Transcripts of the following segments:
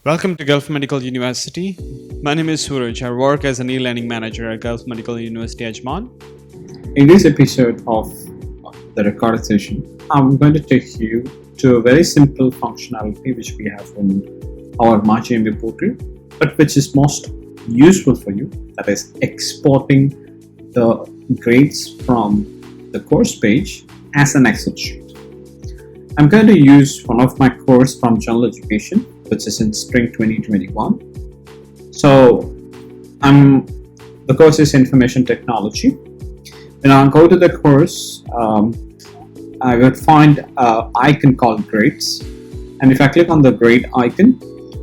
Welcome to Gulf Medical University. My name is Suraj. I work as an e-learning manager at Gulf Medical University Ajman. In this episode of the recorded session, I'm going to take you to a very simple functionality which we have in our MyGMB portal, but which is most useful for you, that is exporting the grades from the course page as an Excel sheet. I'm going to use one of my course from General Education, which is in spring 2021. So the course is Information Technology. When I go to the course, I will find an icon called Grades. And if I click on the grade icon,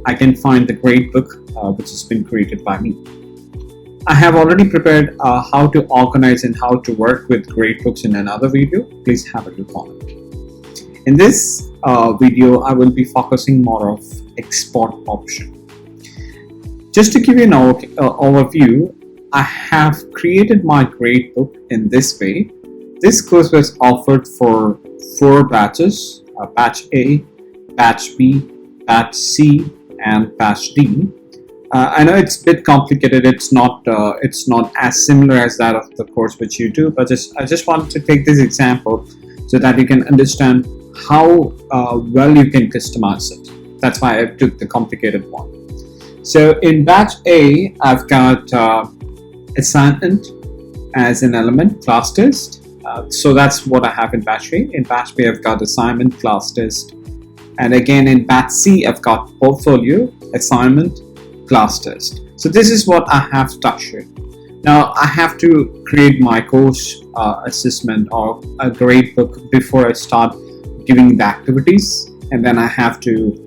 I can find the grade book which has been created by me. I have already prepared how to organize and how to work with grade books in another video. Please have a look on it. In this video, I will be focusing more of export option. Just to give you an overview, I have created my grade book in this way. This course was offered for 4 batches, batch A, batch B, batch C, and batch D. I know it's a bit complicated. It's not as similar as that of the course which you do, but I just wanted to take this example so that you can understand how well you can customize it. That's why I took the complicated one. So in batch A, I've got assignment as an element, class test. So that's what I have in batch A. In batch B, I've got assignment, class test. And again in batch C, I've got portfolio, assignment, class test. So this is what I have structured. Now I have to create my course assessment or a grade book before I start giving the activities, and then I have to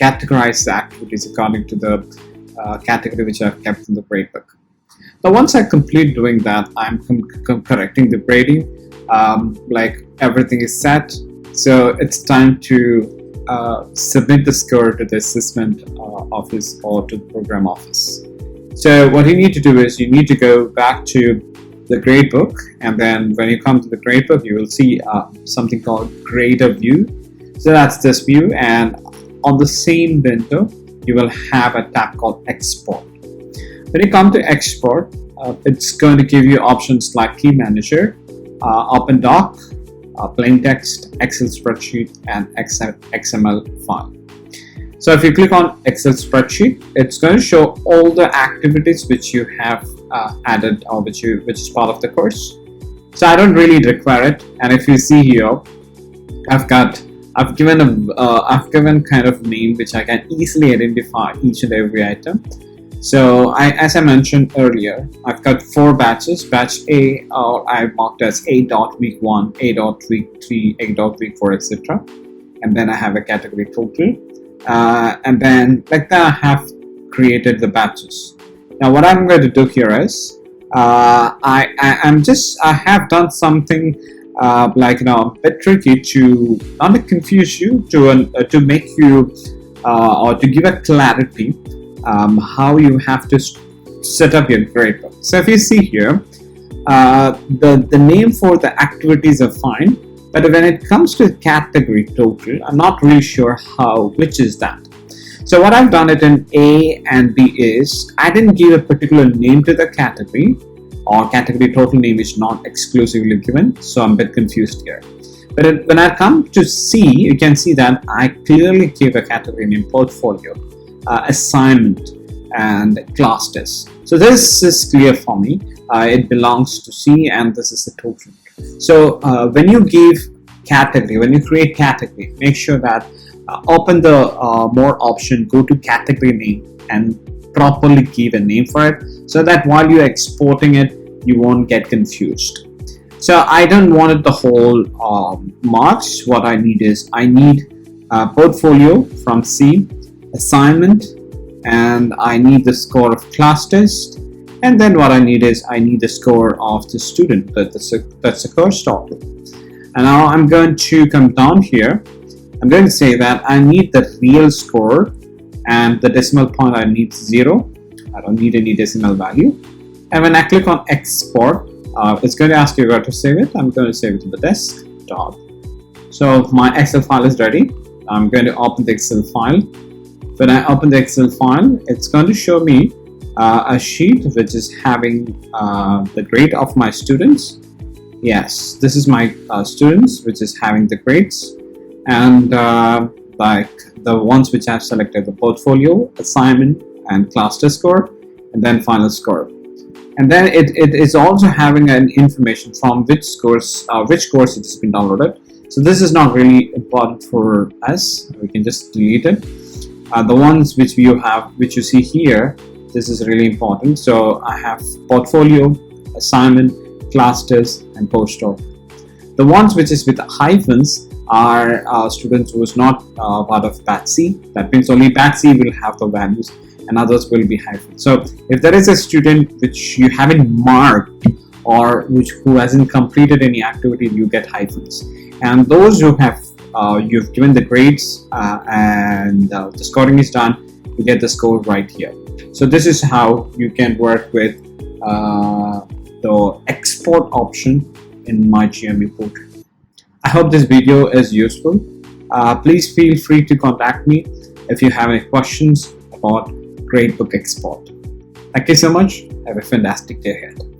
categorize the activities according to the category which I've kept in the grade book. Now once I complete doing that, I'm correcting the grading, like everything is set, so it's time to submit the score to the assessment office or to the program office. So what you need to do is you need to go back to the grade book, and then when you come to the grade book, you will see something called grader view. So that's this view, and on the same window you will have a tab called export. When you come to export, it's going to give you options like key manager, open doc, plain text, Excel spreadsheet, and XML file. So if you click on Excel spreadsheet, it's going to show all the activities which you have added or which is part of the course. So I don't really require it. And if you see here, I've given kind of name which I can easily identify each and every item. So as I mentioned earlier, I've got 4 batches. Batch A I marked as A.week1, A.week3, A.week4, etc. And then I have a category total. And then like that I have created the batches. Now what I'm going to do here is I have done something a bit tricky to not confuse you, to make you or to give a clarity how you have to set up your grade book. So if you see here, the name for the activities are fine. But when it comes to category total, I'm not really sure which is that. So what I've done it in A and B is, I didn't give a particular name to the category, or category total name is not exclusively given, so I'm a bit confused here. But when I come to C, you can see that I clearly gave a category name, portfolio, assignment, and class test. So this is clear for me. It belongs to C, and this is the total. So when you give category, when you create category, make sure that open the more option, go to category name, and properly give a name for it, so that while you're exporting it, you won't get confused. So I don't want it the whole marks. What I need is portfolio from C, assignment, and I need the score of class test. And then what I need is the score of the student. That's the course total. And now I'm going to come down here. I'm going to say that I need the real score, and the decimal point I need 0. I don't need any decimal value. And when I click on export, it's going to ask you where to save it. I'm going to save it to the desktop. So my Excel file is ready. I'm going to open the Excel file. When I open the Excel file, it's going to show me a sheet which is having the grade of my students. Yes, this is my students which is having the grades, and like the ones which I've selected, the portfolio, assignment, and class test score, and then final score. And then it is also having an information from which course it has been downloaded. So this is not really important for us. We can just delete it. The ones which you see here, this is really important. So I have portfolio, assignment, class test, and postdoc. The ones which is with hyphens are students who is not part of batch C. That means only batch C will have the values, and others will be hyphen. So if there is a student which you haven't marked or who hasn't completed any activity, you get hyphens. And those who have you've given the grades and the scoring is done, you get the score right here. So this is how you can work with the export option in MyGMB portal. I hope this video is useful. Please feel free to contact me if you have any questions about Gradebook export. Thank you so much. Have a fantastic day ahead.